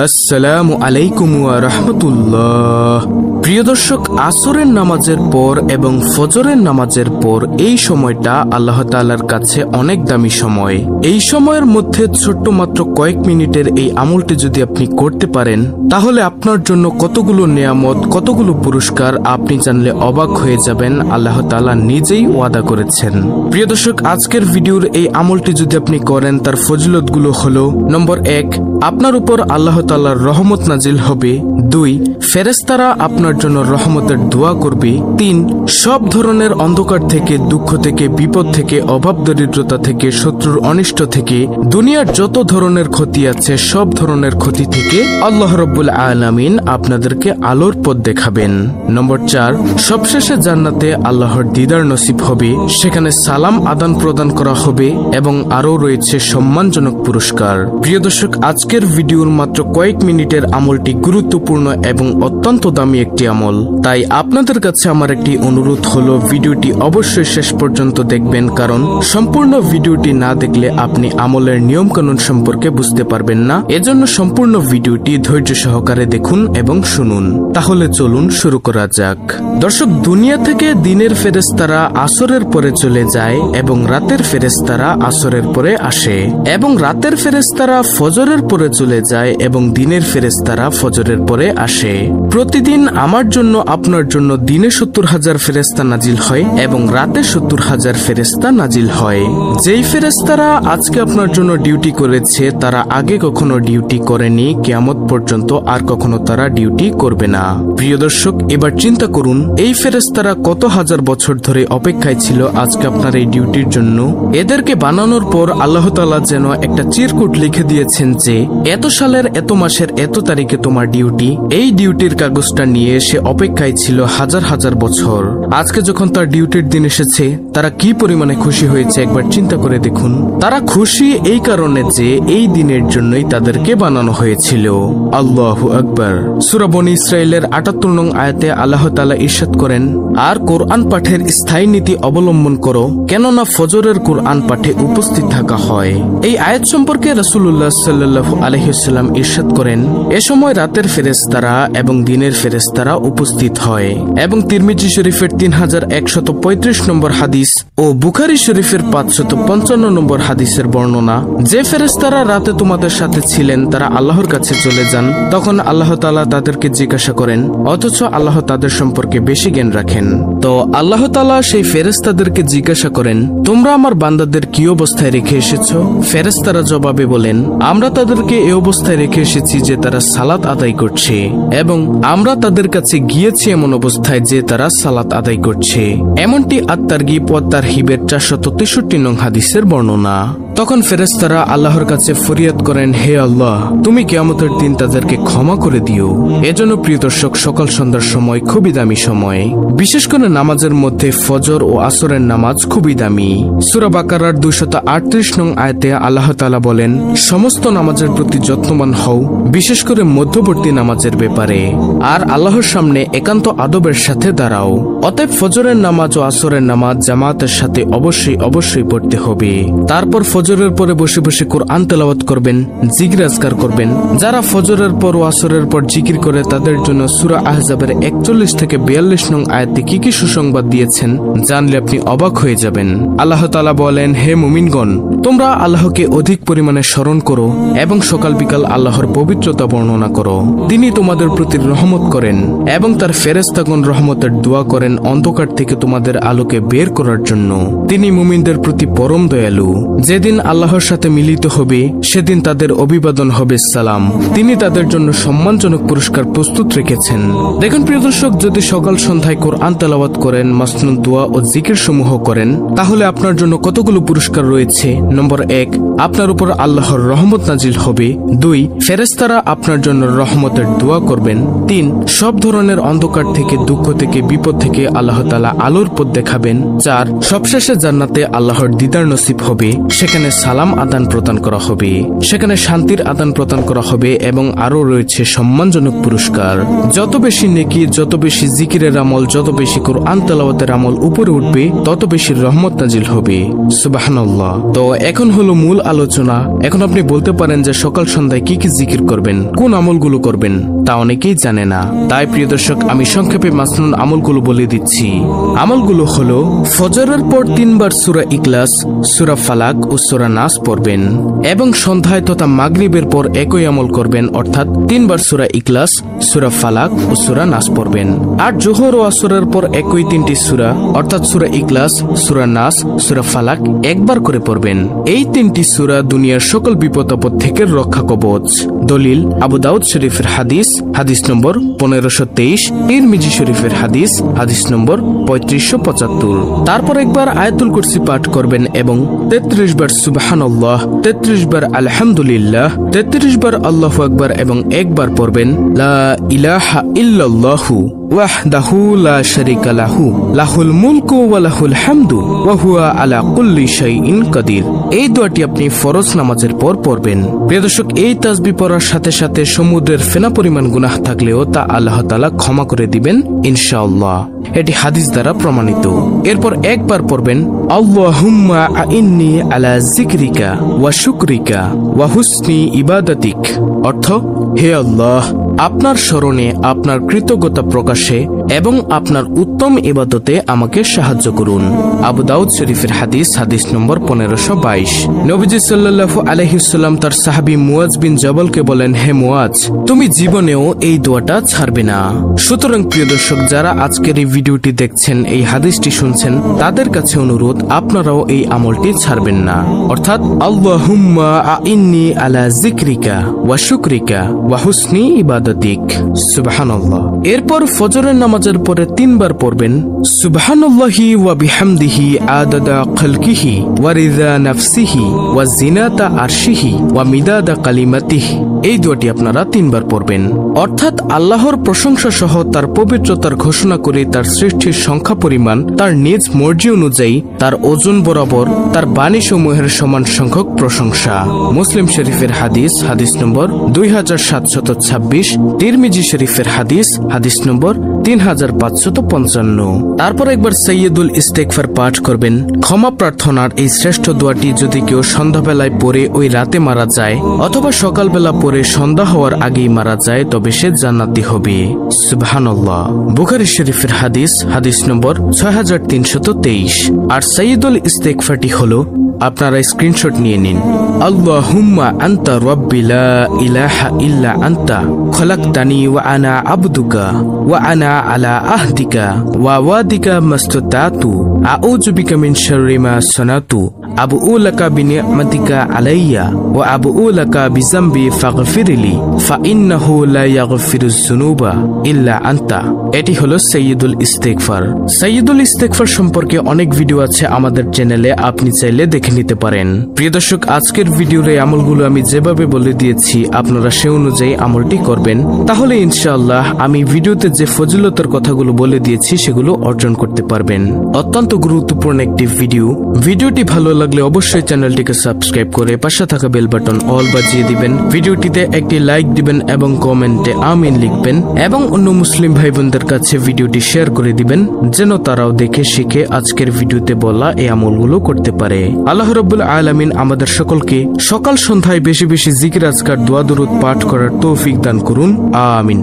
আসসালামু আলাইকুম ওয়া রাহমাতুল্লাহ। প্রিয় দর্শক, আসরের নামাজের পর এবং ফজরের নামাজের পর এই সময়টা আল্লাহ তাআলার কাছে অনেক দামি সময়। এই সময়ের মধ্যে ছোট্ট মাত্র কয়েক মিনিটের এই আমলটি যদি আপনি করতে পারেন, তাহলে আপনার জন্য কতগুলো নেয়ামত, কতগুলো পুরস্কার আপনি জানলে অবাক হয়ে যাবেন। আল্লাহ তাআলা নিজেই ওয়াদা করেছেন। প্রিয় দর্শক, আজকের ভিডিওর এই আমলটি যদি আপনি করেন, তার ফজিলতগুলো হলো: নম্বর 1, আপনার উপর আল্লাহ তাআলার রহমত নাজিল হবে। 2, ফেরেশতারা আপনার জন্য রহমতের দোয়া করবে। 3, সব ধরনের অন্ধকার থেকে, দুঃখ থেকে, বিপদ থেকে, অভাব দরিদ্রতা থেকে, শত্রুর অনিষ্ট থেকে, দুনিয়ার যত ধরনের ক্ষতি আছে সব ধরনের ক্ষতি থেকে আল্লাহ রাব্বুল আলামিন আপনাদেরকে আলোর পথ দেখাবেন। নম্বর 4, সবশেষে জান্নাতে আল্লাহর দিদার নসিব হবে, সেখানে সালাম আদান প্রদান করা হবে এবং আরও রয়েছে সম্মানজনক পুরস্কার। প্রিয় দর্শক, আজকের ভিডিওর মাত্র কয়েক মিনিটের আমলটি গুরুত্বপূর্ণ এবং অত্যন্ত দামি একটি আমল। তাই আপনাদের কাছে আমার একটি অনুরোধ হলো, ভিডিওটি অবশ্যই শেষ পর্যন্ত দেখবেন, কারণ সম্পূর্ণ ভিডিওটি না দেখলে আপনি আমলের নিয়ম কানুন সম্পর্কে বুঝতে পারবেন না। এজন্য সম্পূর্ণ ভিডিওটি ধৈর্য সহকারে দেখুন এবং শুনুন। তাহলে চলুন শুরু করা যাক। দর্শক, দুনিয়া থেকে দিনের ফেরেশতারা আসরের পরে চলে যায় এবং রাতের ফেরেশতারা আসরের পরে আসে, এবং রাতের ফেরেশতারা ফজরের পরে চলে যায় এবং দিনের ফেরেশতারা ফজরের পরে আসে। প্রতিদিন আমার জন্য, আপনার জন্য দিনে 70,000 ফেরেশতা নাজিল হয় এবং রাতে 70,000 ফেরেশতা নাজিল হয়। যেই ফেরেশতারা আজকে আপনার জন্য ডিউটি করেছে, তারা আগে কখনো ডিউটি করেনি, কিয়ামত পর্যন্ত আর কখনো তারা ডিউটি করবে না। প্রিয় দর্শক, এবার চিন্তা করুন, এই ফেরেশতারা কত হাজার বছর ধরে অপেক্ষায় ছিল আজকে আপনার এই ডিউটির জন্য। এদেরকে বানানোর পর আল্লাহ তাআলা যেন একটা চিরকুট লিখে দিয়েছেন যে এত সালের এত মাসের এত তারিখে তোমার ডিউটি। এই ডিউটির কাগজটা নিয়ে সে অপেক্ষায় ছিল হাজার হাজার বছর। আজকে যখন তার ডিউটির দিন এসেছে, তারা কি পরিমাণে খুশি হয়েছে একবার চিন্তা করে দেখুন। তারা খুশি এই কারণে যে এই দিনের জন্যই তাদেরকে বানানো হয়েছিল। আল্লাহু আকবার। সূরা বনী ইসরাঈলের ৭৮ নং আয়াতে আল্লাহ তাআলা ইরশাদ করেন, আর কোরআন পাঠের স্থায়ী নীতি অবলম্বন করো, কেননা ফজরের কোরআন পাঠে উপস্থিত থাকা হয়। এই আয়াত সম্পর্কে রাসূলুল্লাহ সাল্লাল্লাহু আলাইহি ওয়াসাল্লাম ইরশাদ করেন, এ সময় রাতের ফেরেশতারা এবং দিনের ফেরেশতারা উপস্থিত হয়। এবং তিরমিজি শরীফের 3135 নম্বর হাদিস ও বুখারী শরীফের 555 নম্বর হাদিসের বর্ণনা, যে ফেরেশতারা রাতে তোমাদের সাথে ছিলেন তারা আল্লাহর কাছে চলে যান, তখন আল্লাহ তাআলা তাদেরকে জিজ্ঞাসা করেন, অথচ আল্লাহ তাদের সম্পর্কে বেশি জ্ঞান রাখেন। তো আল্লাহ তাআলা সেই ফেরেশতাদেরকে জিজ্ঞাসা করেন, তোমরা আমার বান্দাদের কি অবস্থায় রেখে এসেছো? ফেরেশতারা জবাবে বলেন, আমরা তাদেরকে এই অবস্থায় রেখে এসেছি যে তারা সালাত আদায় করছে, এবং আমরা তাদের কাছে গিয়েছি এমন অবস্থায় যে তারা সালাত আদায় করছে। এমনটি আত-তারগীব ওয়া তারহিবের 463 নং হাদিসের বর্ণনা। তখন ফেরেশতারা আল্লাহর কাছে ফরিয়াদ করেন, হে আল্লাহ, তুমি কিয়ামতের দিন তাদেরকে ক্ষমা করে দিও। এজন্য প্রিয় দর্শক, সকাল সন্ধ্যার সময় খুবই দামি সময়। বিশেষ করে নামাজের মধ্যে ফজর ও আসরের নামাজ খুবই দামি। সূরা বাকারার 238 নং আয়াতে আল্লাহ তাআলা বলেন, সমস্ত নামাজের প্রতি যত্নবান হও, বিশেষ করে মধ্যবর্তী নামাজের ব্যাপারে, আর আল্লাহর সামনে একান্ত আদবের সাথে দাঁড়াও। অতএব ফজরের নামাজ ও আসরের নামাজ জামাতের সাথে অবশ্যই পড়তে হবে। তারপর ফজরের পরে বসে বসে কোরআন তেলাওয়াত করবেন, জিকির আজকার করবেন। যারা ফজরের পর ও আসরের পর জিকির করে, তাদের জন্য সূরা আহজাবের 41 থেকে 42 নং আয়াতে কি কি সুসংবাদ দিয়েছেন জানলে আপনি অবাক হয়ে যাবেন। আল্লাহ তাআলা বলেন, হে মুমিনগণ, তোমরা আল্লাহকে অধিক পরিমাণে স্মরণ করো এবং সকাল বিকাল আল্লাহর পবিত্রতা বর্ণনা করো। তিনি তোমাদের প্রতি রহমত করেন এবং তার ফেরেশতাগণ রহমতের দোয়া করেন অন্ধকার থেকে তোমাদের আলোকে বের করার জন্য। তিনি মুমিনদের প্রতি পরম দয়ালু। যেদিন আল্লাহর সাথে মিলিত হবে, সেদিন তাদের অভিবাদন হবে সালাম। তিনি তাদের জন্য সম্মানজনক পুরস্কার প্রস্তুত রেখেছেন। দেখুন প্রিয় দর্শক, যদি সকাল সন্ধ্যায় কোরআন তেলাওয়াত করেন, মাসনুন দোয়া ও জিকির সমূহ করেন, তাহলে আপনার জন্য কতগুলো পুরস্কার রয়েছে। নম্বর 1, আপনার উপর আল্লাহর রহমত নাজিল হবে। 2, ফেরেশতারা আপনার জন্য রহমতের দোয়া করবেন। 3, সব ধরনের অন্ধকার থেকে, দুঃখ থেকে, বিপদ থেকে আল্লাহ তাআলা আলোর পথ দেখাবেন। 4, সবশেষে জান্নাতে আল্লাহর দিদার নসিব হবে, সেখানে সেখানে সালাম আদান প্রদান করা হবে, সেখানে শান্তির আদান প্রদান করা হবে এবং আরো রয়েছে সম্মানজনক পুরস্কার। যত বেশি নেকি, যত বেশি জিকিরের আমল, যত বেশি কোরআন তেলাওয়াতের আমল উপরে উঠবে, তত বেশি রহমত নাজিল হবে। সুবহানাল্লাহ। তো এখন হলো মূল আলোচনা। এখন আপনি বলতে পারেন যে সকাল সন্ধ্যায় কি কি জিকির করবেন, কোন আমলগুলো করবেন, তা অনেকেই জানে না। তাই প্রিয় দর্শক, আমি সংক্ষেপে মাসনুন আমলগুলো বলে দিচ্ছি। আমলগুলো হলো ফজরের পর 3 বার সূরা ইখলাস, সূরা ফালাক ও সূরা নাস পড়বেন এবং সন্ধ্যায় তথা মাগরিবের পর একই আমল করবেন, অর্থাৎ 3 বার সূরা ইখলাস, সূরা ফালাক ও সূরা নাস পড়বেন। আর জোহর ও আসরের পর একই 3টি সূরা, অর্থাৎ সূরা ইখলাস, সূরা নাস, সূরা ফালাক একবার করে পড়বেন। এই 3টি সূরা দুনিয়ার সকল বিপদ আপদ থেকে রক্ষা কবচ। দলিল আবু দাউদ শরীফের হাদিস, হাদিস নম্বর 1523, তিরমিজি শরীফের হাদিস, হাদিস নম্বর 3575। তারপর একবার আয়াতুল কুরসি পাঠ করবেন এবং 33 বার সুবহানাল্লাহ, 33 বার আলহামদুলিল্লাহ, 33 বার আল্লাহু আকবার এবং একবার পড়বেন লা ইলাহা ইল্লাল্লাহু ওয়াহদাহু লা শারীকা লাহু লাহুল মুলকু ওয়া লাহুল হামদু ওয়া হুয়া আলা কুল্লি শাইইন কাদির। এই দোয়াটি আপনি ফরজ নামাজের পর পড়বেন। প্রিয় দর্শক, এই তাসবিহ পড়ার সাথে সাথে সমুদ্রের ফেনা পরিমাণ গুনাহ থাকলেও তা আল্লাহ তাআলা ক্ষমা করে দিবেন ইনশাআল্লাহ। এটি হাদিস দ্বারা প্রমাণিত। এরপর একবার পড়বেন আল্লাহুম্মা আইন্নি আলা যিকরিকা ওয়া শুকরিকা ওয়া হুসনি ইবাদাতিক। অর্থ, হে আল্লাহ, আপনার স্মরণে, আপনার কৃতজ্ঞতা প্রকাশে এবং আপনার উত্তম ইবাদতে আমাকে সাহায্য করুন। আবু দাউদ শরীফের হাদিস, হাদিস নম্বর 1522। নবীজি সাল্লাল্লাহু আলাইহি ওয়াসাল্লাম তার সাহাবী মুয়াজ বিন জবলকে বলেন, হে মুয়াজ, তুমি জীবনেও এই দোয়াটা ছাড়বে না। সুতরাং প্রিয় দর্শক, যারা আজকের এই ভিডিওটি দেখছেন, এই হাদিসটি শুনছেন, তাদের কাছে অনুরোধ, আপনারাও এই আমলটি ছাড়বেন না। অর্থাৎ আল্লাহুম্মা আইন্নি আলা যিকরিকা ওয়া শুকরিকা ওয়া হুসনি ইবাদাতিক। সুবহানাল্লাহ। এরপর ফজরের নামাজের পরে 3 বার পড়বেন সুবহানাল্লাহি ওয়া বিহামদিহি আদাদা খালকিহি ওয়া রিদা নাফসিহি ওয়া জিনাতা আরশিহি ওয়া মিদাদা কালিমাতিহি। এই দোয়াটি আপনারা 3 বার পড়বেন। অর্থাৎ আল্লাহর প্রশংসা সহ তার পবিত্রতার ঘোষণা করে তার সৃষ্টির সংখ্যা পরিমাণ, তার নিজ মর্জি অনুযায়ী, তার ওজন বরাবর, তার বাণী সমূহের সমান সংখ্যক প্রশংসা। মুসলিম শরীফের হাদিস, হাদিস নম্বর 2726, তিরমিজি শরীফের হাদিস, হাদিস নম্বর 3555। তারপর একবার সাইয়্যিদুল ইস্তেগফার পাঠ করবেন। ক্ষমা প্রার্থনার এই শ্রেষ্ঠ দোয়াটি যদি কেউ সন্ধ্যাবেলায় পড়ে ওই রাতে মারা যায় অথবা সকালবেলা পড়ে সন্ধ্যা হওয়ার আগেই মারা যায়, তবে সে জান্নাতি হবে। সুবহানাল্লাহ। বুখারী শরীফের হাদিস, হাদিস নম্বর 6323। আর সাইয়্যিদুল ইস্তেগফারটি হলো, আপনারা স্ক্রিনশট নিয়ে নিন। আল্লাহুম্মা আনতা রাব্বি লা ইলাহা ইল্লা আনতা খলাকতানি ওয়া আনা আবদুকা ওয়া আনা আলা আহদিকা ওয়া ওয়াদিকা মাস্তাতাতু আউযু বিকা মিন শাররি মা সানাতু আবুউ লাকা বিনি'মাতিকা আলাইয়া ওয়া আবুউ লাকা বিযামবি ফাগফিরলি ফাইন্নাহু লা ইয়াগফিরুয যুনুবা ইল্লা আনতা। এটি হলো সাইয়্যিদুল ইস্তেগফার। সাইয়্যিদুল ইস্তেগফার সম্পর্কে অনেক ভিডিও আছে আমাদের চ্যানেলে, আপনি চাইলে দেখে নিতে পারেন। প্রিয় দর্শক, আজকের ভিডিওর এই আমলগুলো আমি যেভাবে বলে দিয়েছি, আপনারা সে অনুযায়ী আমলটি করবেন, তাহলে ইনশাআল্লাহ আমি ভিডিওতে যে ফজিলতের কথাগুলো বলে দিয়েছি সেগুলো অর্জন করতে পারবেন। অত্যন্ত গুরুত্বপূর্ণ একটি ভিডিও। ভিডিওটি ভালো লাগলে অবশ্যই চ্যানেলটিকে সাবস্ক্রাইব করে পাশে থাকা বেল বাটন অল বাজিয়ে দিবেন। ভিডিওটিতে একটি লাইক দিবেন এবং কমেন্টে আমিন লিখবেন এবং অন্য মুসলিম ভাই বোনদের কাছে ভিডিওটি শেয়ার করে দিবেন, যেন তারাও দেখে শিখে আজকের ভিডিওতে বলা এই আমলগুলো করতে পারে। আল্লাহ রাব্বুল আলামিন আমাদের সকলকে সকাল সন্ধ্যায় বেশি বেশি জিকির, আজকার, দোয়া, দরুদ পাঠ করার তৌফিক দান করুন। আমিন।